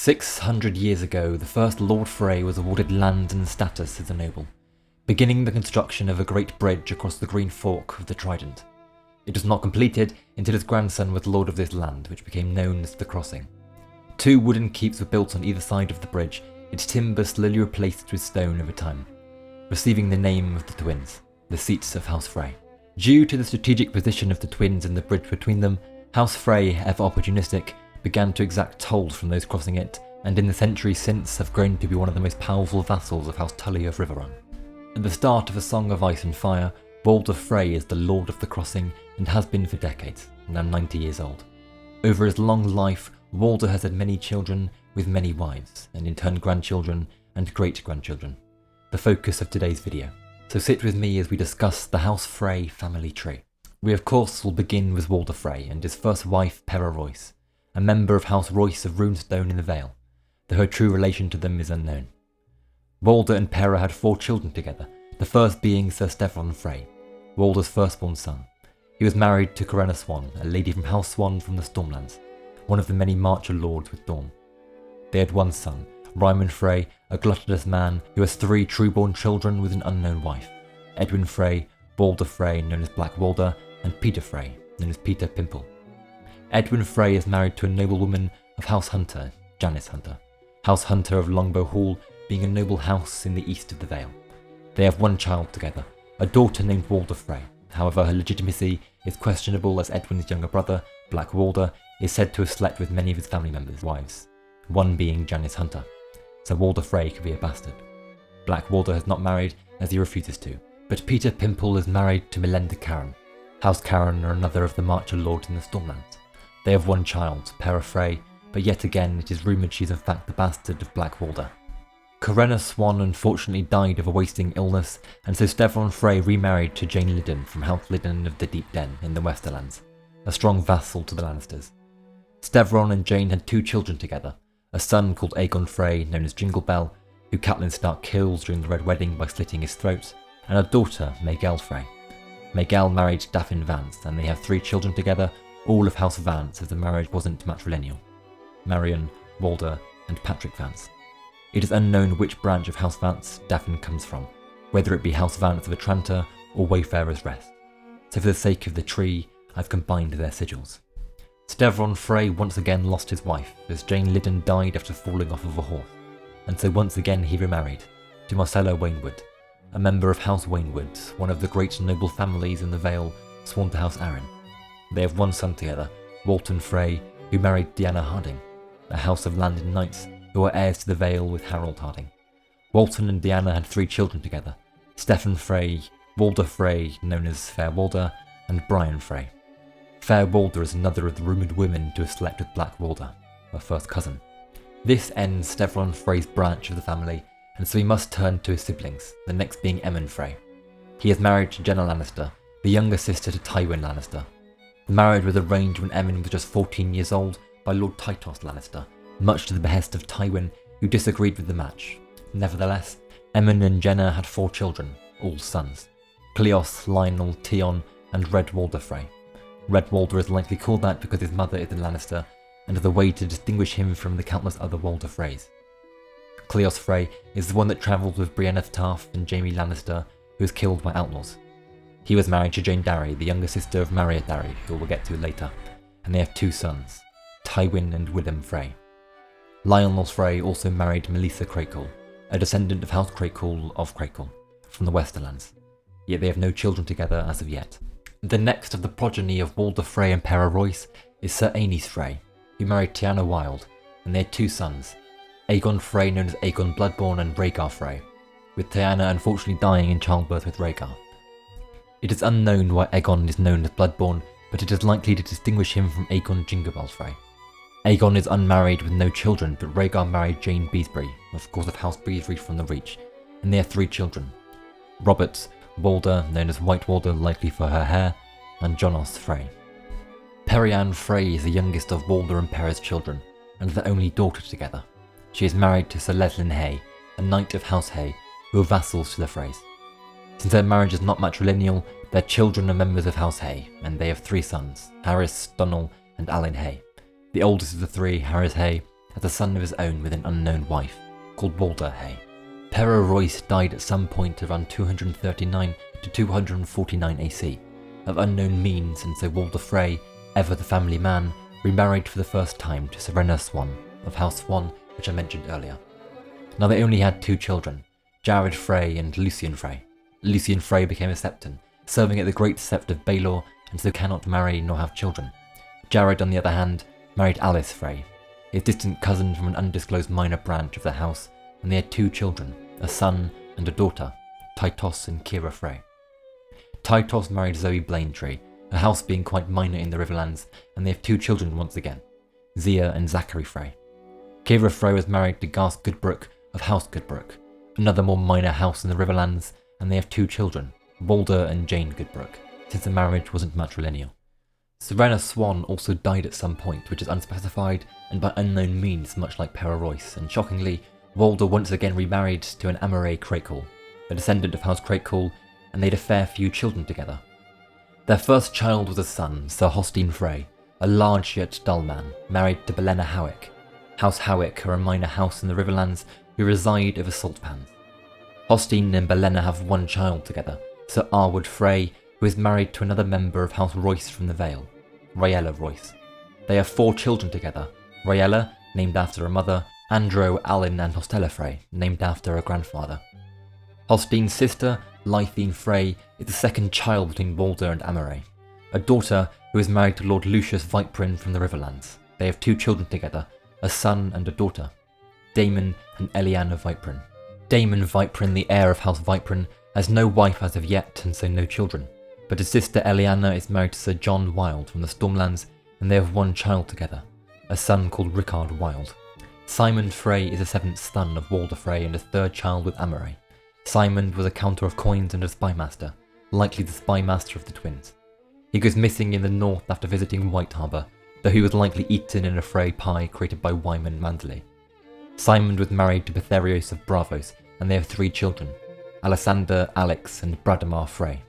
600 years ago, the first Lord Frey was awarded land and status as a noble, beginning the construction of a great bridge across the Green Fork of the Trident. It was not completed until his grandson was lord of this land, which became known as the Crossing. 2 wooden keeps were built on either side of the bridge, its timber slowly replaced with stone over time, receiving the name of the twins, the seats of House Frey. Due to the strategic position of the twins and the bridge between them, House Frey, ever opportunistic, began to exact tolls from those crossing it, and in the centuries since have grown to be one of the most powerful vassals of House Tully of Riverrun. At the start of A Song of Ice and Fire, Walder Frey is the Lord of the Crossing and has been for decades, now 90 years old. Over his long life, Walder has had many children with many wives, and in turn grandchildren and great-grandchildren, the focus of today's video. So sit with me as we discuss the House Frey family tree. We of course will begin with Walder Frey and his first wife Perra Royce, a member of House Royce of Runestone in the Vale, though her true relation to them is unknown. Walder and Perra had 4 children together, the first being Sir Steffron Frey, Walder's firstborn son. He was married to Corinna Swan, a lady from House Swan from the Stormlands, one of the many Marcher lords with Dorne. They had 1 son, Ryman Frey, a gluttonous man who has 3 true-born children with an unknown wife, Edwin Frey, Walder Frey, known as Black Walder, and Peter Frey, known as Peter Pimple. Edwin Frey is married to a noblewoman of House Hunter, Janice Hunter, House Hunter of Longbow Hall being a noble house in the east of the Vale. They have 1 child together, a daughter named Walder Frey. However, her legitimacy is questionable as Edwin's younger brother, Black Walder, is said to have slept with many of his family members' wives, one being Janice Hunter, so Walder Frey could be a bastard. Black Walder has not married as he refuses to, but Peter Pimple is married to Melinda Caron. House Caron are another of the Marcher lords in the Stormlands. They have 1 child, Perra Frey, but yet again it is rumoured she is in fact the bastard of Black Walder. Corinna Swan unfortunately died of a wasting illness, and so Steffron Frey remarried to Jane Liddon from House Liddon of the Deep Den in the Westerlands, a strong vassal to the Lannisters. Steffron and Jane had 2 children together, a son called Aegon Frey, known as Jingle Bell, who Catelyn Stark kills during the Red Wedding by slitting his throat, and a daughter, Maegelle Frey. Maegelle married Daffin Vance, and they have 3 children together, all of House Vance, as the marriage wasn't matrilineal: Marion, Walder, and Patrick Vance. It is unknown which branch of House Vance Daffin comes from, whether it be House Vance of Atranta or Wayfarer's Rest, so for the sake of the tree, I've combined their sigils. Steffron Frey once again lost his wife, as Jane Liddon died after falling off of a horse, and so once again he remarried, to Marcella Waynwood, a member of House Waynwood, one of the great noble families in the Vale, sworn to House Arryn. They have 1 son together, Walton Frey, who married Deanna Harding, a house of Landed Knights who are heirs to the Vale with Harold Harding. Walton and Deanna had 3 children together, Steffon Frey, Walder Frey, known as Fair Walder, and Brian Frey. Fair Walder is another of the rumoured women to have slept with Black Walder, her first cousin. This ends Steffron Frey's branch of the family, and so he must turn to his siblings, the next being Emmon Frey. He is married to Jenna Lannister, the younger sister to Tywin Lannister. The marriage was arranged when Emmon was just 14 years old by Lord Tytos Lannister, much to the behest of Tywin, who disagreed with the match. Nevertheless, Emmon and Jenna had 4 children, all sons: Cleos, Lionel, Tion, and Red Walder Frey. Red Walder is likely called that because his mother is a Lannister, and as a way to distinguish him from the countless other Walder Freys. Cleos Frey is the one that travelled with Brienne of Tarth and Jaime Lannister, who was killed by outlaws. He was married to Jane Darry, the younger sister of Maria Darry, who we'll get to later, and they have 2 sons, Tywin and Willem Frey. Lionel Frey also married Alyssa Crakehall, a descendant of House Crakehall of Crakehall, from the Westerlands, yet they have no children together as of yet. The next of the progeny of Walder Frey and Perra Royce is Sir Aenys Frey, who married Tiana Wild, and they had 2 sons, Aegon Frey, known as Aegon Bloodborne, and Rhaegar Frey, with Tiana unfortunately dying in childbirth with Rhaegar. It is unknown why Aegon is known as Bloodborne, but it is likely to distinguish him from Aegon Jinglebell Frey. Aegon is unmarried with no children, but Rhaegar married Jane Beesbury, of course of House Beesbury from the Reach, and they have 3 children: Robert Walder, known as White Walder likely for her hair, and Jonas Frey. Perianne Frey is the youngest of Walder and Perra's children, and the only daughter together. She is married to Sir Leslin Hay, a knight of House Hay, who are vassals to the Freys. Since their marriage is not matrilineal, their children are members of House Hay, and they have 3 sons, Harris, Donal, and Alan Hay. The oldest of the 3, Harris Hay, has a son of his own with an unknown wife, called Walder Frey. Perra Royce died at some point around 239 to 249 AC, of unknown means, and so Walder Frey, ever the family man, remarried for the first time to Serena Swan, of House Swan, which I mentioned earlier. Now they only had 2 children, Jared Frey and Lucien Frey. Lucien Frey became a septon, serving at the Great Sept of Baelor, and so cannot marry nor have children. Jared, on the other hand, married Alyssa Frey, his distant cousin from an undisclosed minor branch of the house, and they had 2 children, a son and a daughter, Titos and Kira Frey. Titos married Zoe Blaintree, her house being quite minor in the Riverlands, and they have 2 children once again, Zia and Zachary Frey. Kira Frey was married to Garth Goodbrook of House Goodbrook, another more minor house in the Riverlands, and they have 2 children, Walder and Jane Goodbrook, since the marriage wasn't matrilineal. Serena Swan also died at some point, which is unspecified and by unknown means, much like Perra Royce, and shockingly, Walder once again remarried to an Amarei Crakehall, a descendant of House Crakehall, and they had a fair few children together. Their first child was a son, Sir Hostine Frey, a large yet dull man, married to Belena Howick. House Howick are a minor house in the Riverlands who reside over salt pans. Hostine and Belena have 1 child together, Sir Arwood Frey, who is married to another member of House Royce from the Vale, Rhaella Royce. They have 4 children together, Rhaella, named after her mother, Andro, Alyn and Hostella Frey, named after her grandfather. Hostine's sister, Lythine Frey, is the second child between Walder and Amarei, a daughter who is married to Lord Lucius Viprin from the Riverlands. They have 2 children together, a son and a daughter, Daemon and Eliana Viprin. Daemon Viprin, the heir of House Viprin, has no wife as of yet and so no children, but his sister Eliana is married to Sir John Wilde from the Stormlands, and they have 1 child together, a son called Rickard Wilde. Simon Frey is a 7th son of Walder Frey and a 3rd child with Amarei. Simon was a counter of coins and a spymaster, likely the spymaster of the twins. He goes missing in the north after visiting White Harbour, though he was likely eaten in a Frey pie created by Wyman Manderley. Simon was married to Betherios of Bravos, and they have 3 children, Alessander, Alex and Bradamar Frey.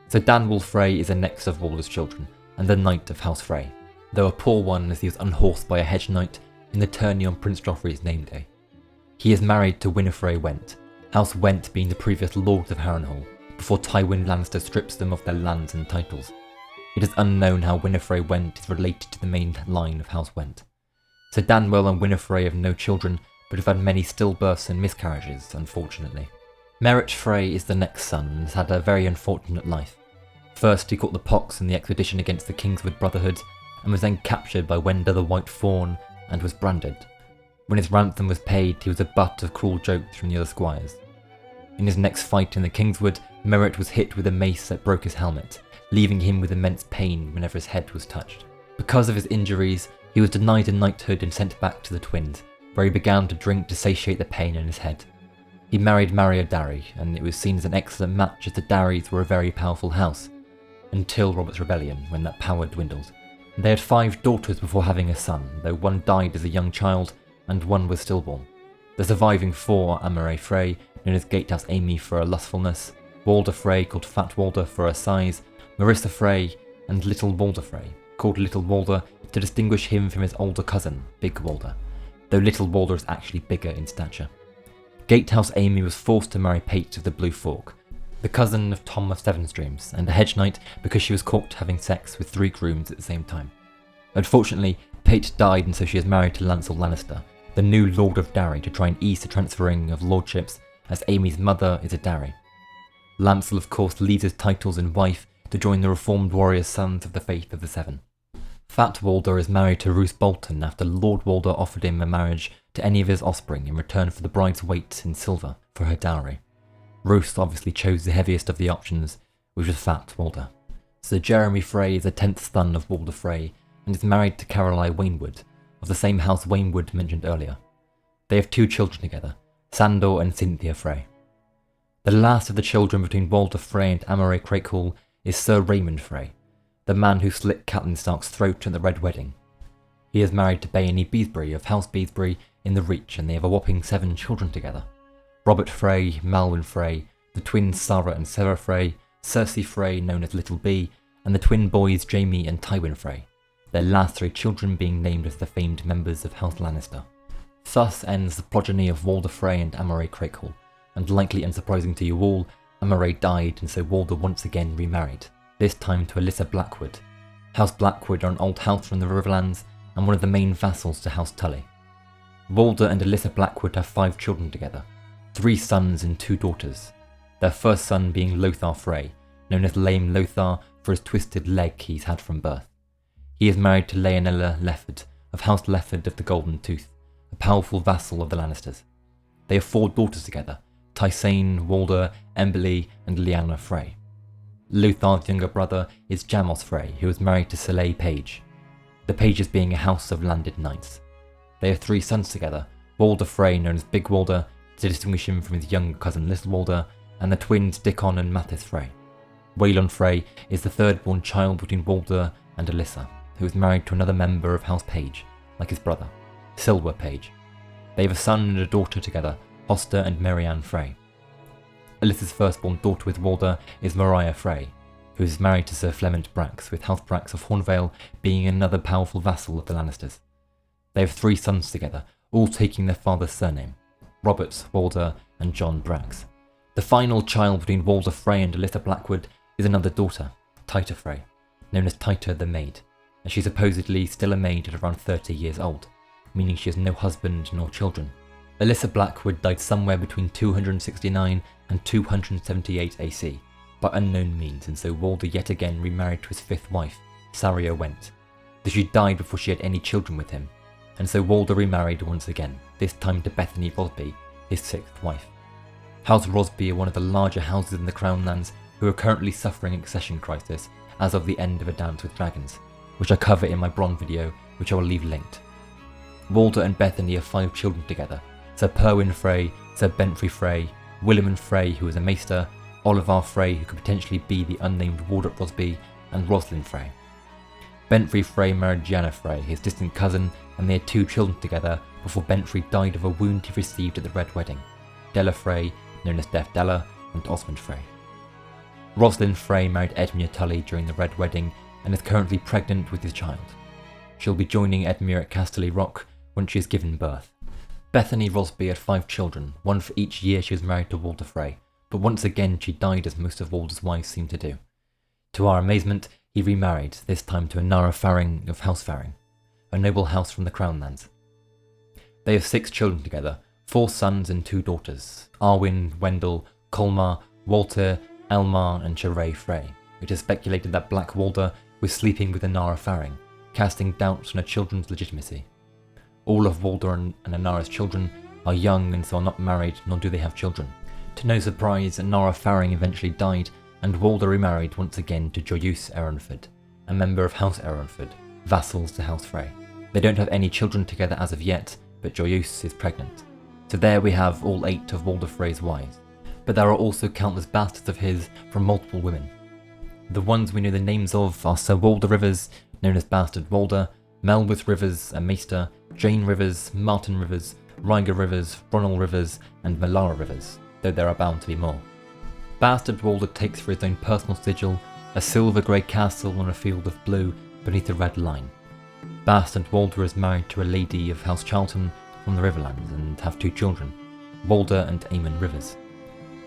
Sir Danwall Frey is the next of Walder's children, and the knight of House Frey, though a poor one as he was unhorsed by a hedge knight in the tourney on Prince Joffrey's name day. He is married to Winifred Went, House Went being the previous lords of Harrenhal, before Tywin Lannister strips them of their lands and titles. It is unknown how Winifred Went is related to the main line of House Went. Sir Danwell and Winifred have no children, but have had many stillbirths and miscarriages, unfortunately. Merritt Frey is the next son and has had a very unfortunate life. First he caught the pox in the expedition against the Kingswood Brotherhood, and was then captured by Wenda the White Fawn and was branded. When his ransom was paid, he was a butt of cruel jokes from the other squires. In his next fight in the Kingswood, Merritt was hit with a mace that broke his helmet, leaving him with immense pain whenever his head was touched. Because of his injuries, he was denied a knighthood and sent back to the Twins, where he began to drink to satiate the pain in his head. He married Maria Darry, and it was seen as an excellent match as the Darrys were a very powerful house, until Robert's Rebellion, when that power dwindled. They had 5 daughters before having a son, though one died as a young child, and 1 was stillborn. The surviving 4 are Amarei Frey, known as Gatehouse Amy for her lustfulness, Walder Frey, called Fat Walder for her size, Marissa Frey, and Little Walder Frey, called Little Walder to distinguish him from his older cousin, Big Walder, though Little Walder is actually bigger in stature. Gatehouse Amy was forced to marry Pate of the Blue Fork, the cousin of Tom of Seven Streams, and a hedge knight because she was caught having sex with 3 grooms at the same time. Unfortunately, Pate died, and so she is married to Lancel Lannister, the new Lord of Darry, to try and ease the transferring of lordships, as Amy's mother is a Darry. Lancel of course leaves his titles and wife to join the reformed warrior sons of the Faith of the Seven. Fat Walder is married to Roose Bolton after Lord Walder offered him a marriage to any of his offspring in return for the bride's weight in silver for her dowry. Roose obviously chose the heaviest of the options, which was Fat Walder. Sir Jeremy Frey is the 10th son of Walder Frey and is married to Caroline Waynwood, of the same house Waynwood mentioned earlier. They have 2 children together, Sandor and Cynthia Frey. The last of the children between Walder Frey and Amarei Crakehall is Sir Raymond Frey, the man who slit Catelyn Stark's throat at the Red Wedding. He is married to Bayonne Beesbury of House Beesbury in the Reach, and they have a whopping 7 children together. Robert Frey, Malwyn Frey, the twins Sarah and Sarah Frey, Cersei Frey known as Little B, and the twin boys Jaime and Tywin Frey. their last 3 children being named as the famed members of House Lannister. Thus ends the progeny of Walder Frey and Amarei Crakehall, and likely unsurprising to you all, Amarei died and so Walder once again remarried, this time to Alyssa Blackwood. House Blackwood are an old house from the Riverlands and one of the main vassals to House Tully. Walder and Alyssa Blackwood have 5 children together, 3 sons and 2 daughters, their first son being Lothar Frey, known as Lame Lothar for his twisted leg he's had from birth. He is married to Lyanella Lefford of House Lefford of the Golden Tooth, a powerful vassal of the Lannisters. They have 4 daughters together, Tysane, Walder, Emberly and Lyanna Frey. Lothar's younger brother is Jamos Frey, who is married to Soleil Page, the Pages being a house of landed knights. They have 3 sons together, Walder Frey known as Big Walder, to distinguish him from his younger cousin Little Walder, and the twins Dickon and Mathis Frey. Waylon Frey is the 3rd born child between Walder and Alyssa, who is married to another member of House Page, like his brother, Silver Page. They have a son and a daughter together, Hoster and Marianne Frey. Alyssa's firstborn daughter with Walder is Mariah Frey, who is married to Sir Flement Brax, with House Brax of Hornvale being another powerful vassal of the Lannisters. They have 3 sons together, all taking their father's surname, Robert, Walder and John Brax. The final child between Walder Frey and Alyssa Blackwood is another daughter, Tyta Frey, known as Tyta the Maid, and she's supposedly still a maid at around 30 years old, meaning she has no husband nor children. Alyssa Blackwood died somewhere between 269 and 278 AC, by unknown means, and so Walder yet again remarried to his 5th wife, Saria Went, though she died before she had any children with him, and so Walder remarried once again, this time to Bethany Rosby, his 6th wife. House Rosby are one of the larger houses in the Crown Lands who are currently suffering an accession crisis as of the end of A Dance with Dragons, which I cover in my Bronn video, which I will leave linked. Walder and Bethany have 5 children together, Sir Perwyn Frey, Sir Benfrey Frey, Williman Frey who is a maester, Oliver Frey who could potentially be the unnamed Walder Rosby, and Roslyn Frey. Benfrey Frey married Gianna Frey, his distant cousin, and they had 2 children together before Benfrey died of a wound he received at the Red Wedding, Della Frey, known as Deaf Della, and Osmond Frey. Roslyn Frey married Edmure Tully during the Red Wedding and is currently pregnant with his child. She'll be joining Edmure at Casterly Rock once she has given birth. Bethany Rosby had 5 children, 1 for each year she was married to Walder Frey, but once again she died as most of Walder's wives seem to do. To our amazement, he remarried, this time to Inara Faring of House Faring, a noble house from the Crown Lands. They have 6 children together, 4 sons and 2 daughters, Arwen, Wendell, Colmar, Walter, Elmar and Sheree Frey. It is speculated that Black Walder was sleeping with Inara Faring, casting doubts on her children's legitimacy. All of Walder and Inara's children are young and so are not married, nor do they have children. To no surprise, Inara Faring eventually died, and Walder remarried once again to Joyce Erenford, a member of House Erenford, vassals to House Frey. They don't have any children together as of yet, but Joyce is pregnant. So there we have all 8 of Walder Frey's wives. But there are also countless bastards of his from multiple women. The ones we know the names of are Sir Walder Rivers, known as Bastard Walder, Melworth Rivers, a maester, Jane Rivers, Martin Rivers, Ryger Rivers, Ronald Rivers, and Melara Rivers, though there are bound to be more. Bastard Walder takes for his own personal sigil a silver grey castle on a field of blue beneath a red line. Bastard Walder is married to a lady of House Charlton from the Riverlands and have 2 children, Walder and Aemon Rivers.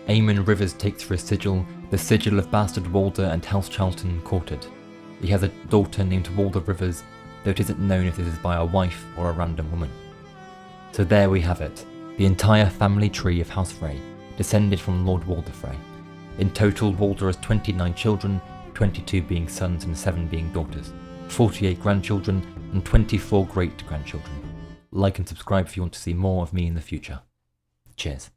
Aemon Rivers takes for his sigil the sigil of Bastard Walder and House Charlton courted. He has a daughter named Walder Rivers, though it isn't known if this is by a wife or a random woman. So there we have it, the entire family tree of House Frey, descended from Lord Walder Frey. In total, Walder has 29 children, 22 being sons and 7 being daughters, 48 grandchildren and 24 great-grandchildren. Like and subscribe if you want to see more of me in the future. Cheers.